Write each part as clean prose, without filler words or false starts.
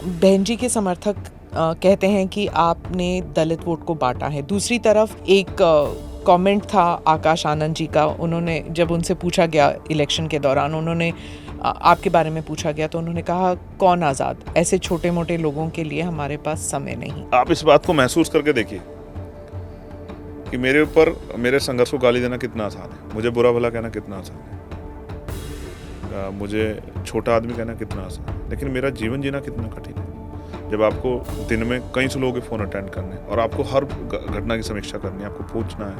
बहन जी के समर्थक कहते हैं कि आपने दलित वोट को बांटा है। दूसरी तरफ एक कमेंट था आकाश आनंद जी का, उन्होंने जब उनसे पूछा गया इलेक्शन के दौरान, उन्होंने आपके बारे में पूछा गया तो उन्होंने कहा कौन आज़ाद, ऐसे छोटे मोटे लोगों के लिए हमारे पास समय नहीं। आप इस बात को महसूस करके देखिए कि मेरे ऊपर मेरे संघर्ष को गाली देना कितना आसान है, मुझे बुरा भला कहना कितना आसान है, मुझे छोटा आदमी कहना कितना आसान है, लेकिन मेरा जीवन जीना कितना कठिन है। जब आपको दिन में कई सौ लोगों के फ़ोन अटेंड करने और आपको हर घटना की समीक्षा करनी है, आपको पूछना है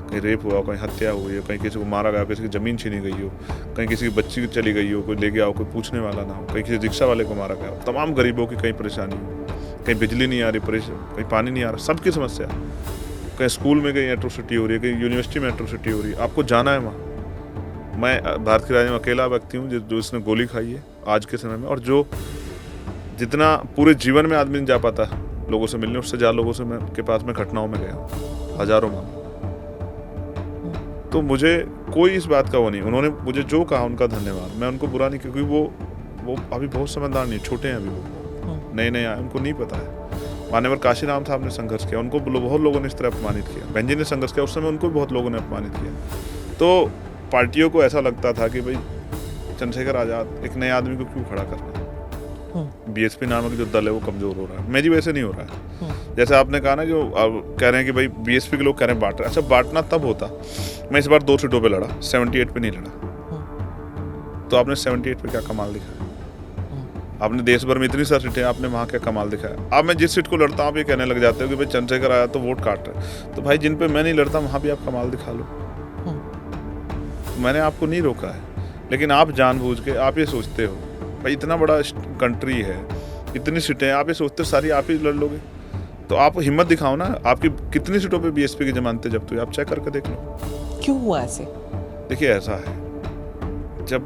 कहीं रेप हुआ, कहीं हत्या हुई है, कहीं किसी को मारा गया, किसी की ज़मीन छीनी गई हो, कहीं किसी की बच्ची चली गई हो, कोई ले गया हो, कोई पूछने वाला ना हो, कहीं किसी रिक्शा वाले को मारा गया हो, तमाम गरीबों की कहीं परेशानी हो, कहीं बिजली नहीं आ रही, कहीं पानी नहीं आ रहा, सबकी समस्या, कहीं स्कूल में कहीं एट्रोसिटी हो रही है, कहीं यूनिवर्सिटी में एट्रोसिटी हो रही है, आपको जाना है वहाँ। मैं भारत की राज्य में अकेला व्यक्ति हूँ जो इसने गोली खाई है आज के समय में, और जो जितना पूरे जीवन में आदमी नहीं जा पाता लोगों से मिलने, उससे ज़्यादा लोगों से के पास में घटनाओं में गया, हजारों में। तो मुझे कोई इस बात का वो नहीं, उन्होंने मुझे जो कहा उनका धन्यवाद, मैं उनको बुरा नहीं, क्योंकि वो अभी बहुत समझदार नहीं, छोटे हैं अभी, वो नए नए आए, उनको नहीं पता है। मान्यवर काशीराम साहब ने संघर्ष किया, उनको बहुत लोगों ने इस तरह अपमानित किया, बहन जी ने संघर्ष किया, उस समय उनको भी बहुत लोगों ने अपमानित किया। तो पार्टियों को ऐसा लगता था कि भाई चंद्रशेखर आज़ाद एक नए आदमी को क्यों खड़ा करना है, बीएसपी नामक जो दल है वो कमजोर हो रहा है। मैं जी वैसे नहीं हो रहा है, जैसे आपने कहा ना, जो कह रहे हैं कि भाई बीएसपी के लोग कह रहे हैं बांट रहे हैं। अच्छा, बांटना तब होता, मैं इस बार 2 सीटों पे लड़ा, 78 पे नहीं लड़ा, तो आपने 78 पे क्या कमाल दिखाया? आपने देश भर में इतनी सारी सीटें, आपने वहाँ क्या कमाल दिखाया? अब मैं जिस सीट को लड़ता हूँ आप ये कहने लग जाते हो कि भाई चंद्रशेखर आया तो वोट काट रहे, तो भाई जिन पे मैं नहीं लड़ता वहाँ भी आप कमाल दिखा लो। मैंने आपको नहीं रोका है, लेकिन आप जानबूझ के आप ये सोचते हो भाई इतना बड़ा कंट्री है, इतनी सीटें, आप ये सोचते सारी आप ही लड़ लोगे, तो आप हिम्मत दिखाओ ना। आपकी कितनी सीटों पे बीएसपी की जमानतें जब्त हुई, आप चेक करके देख लो। क्यों हुआ ऐसे? देखिए ऐसा है, जब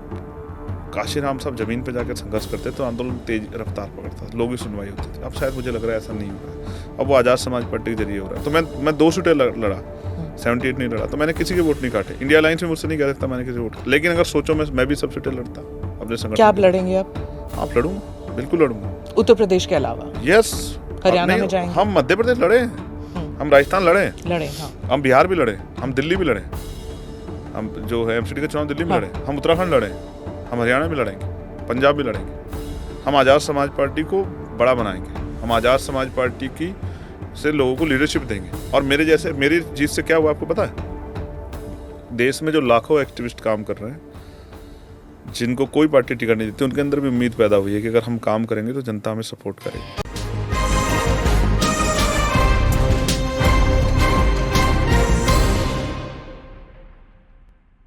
काशीराम साहब जमीन पे जाकर संघर्ष करते तो आंदोलन तेज रफ्तार पकड़ता, लोगों की सुनवाई होती थी। अब शायद मुझे लग रहा है ऐसा नहीं हो रहा है, अब वो आज़ाद समाज पार्टी के जरिए हो रहा है। तो मैं 2 सीटें लड़ा, 78 नहीं लड़ा, तो मैंने किसी के वोट नहीं काटे। इंडिया अलायंस में मुझसे नहीं कह सकता मैंने किसी वोट, लेकिन अगर सोचो मैं भी सब सीटें लड़ता अपने संगठन। क्या आप लड़ेंगे? आप लड़ूंगा, बिल्कुल लड़ूंगा। उत्तर प्रदेश के अलावा? यस, हरियाणा में जाएंगे? हम मध्य प्रदेश लड़े, हम राजस्थान लड़े, हाँ। हम बिहार भी लड़े, हम दिल्ली भी लड़े, हम जो है एमसीडी का चुनाव दिल्ली में लड़े, हम उत्तराखंड लड़े, हम हरियाणा भी लड़ेंगे, पंजाब भी लड़ेंगे। हम आज़ाद समाज पार्टी को बड़ा बनाएंगे, हम आज़ाद समाज पार्टी की से लोगों को लीडरशिप देंगे। और मेरी जीत से क्या हुआ आपको पता है? देश में जो लाखों एक्टिविस्ट काम कर रहे हैं, जिनको कोई पार्टी टिकट नहीं देती, उनके अंदर भी उम्मीद पैदा हुई है कि अगर हम काम करेंगे तो जनता हमें सपोर्ट करेगी।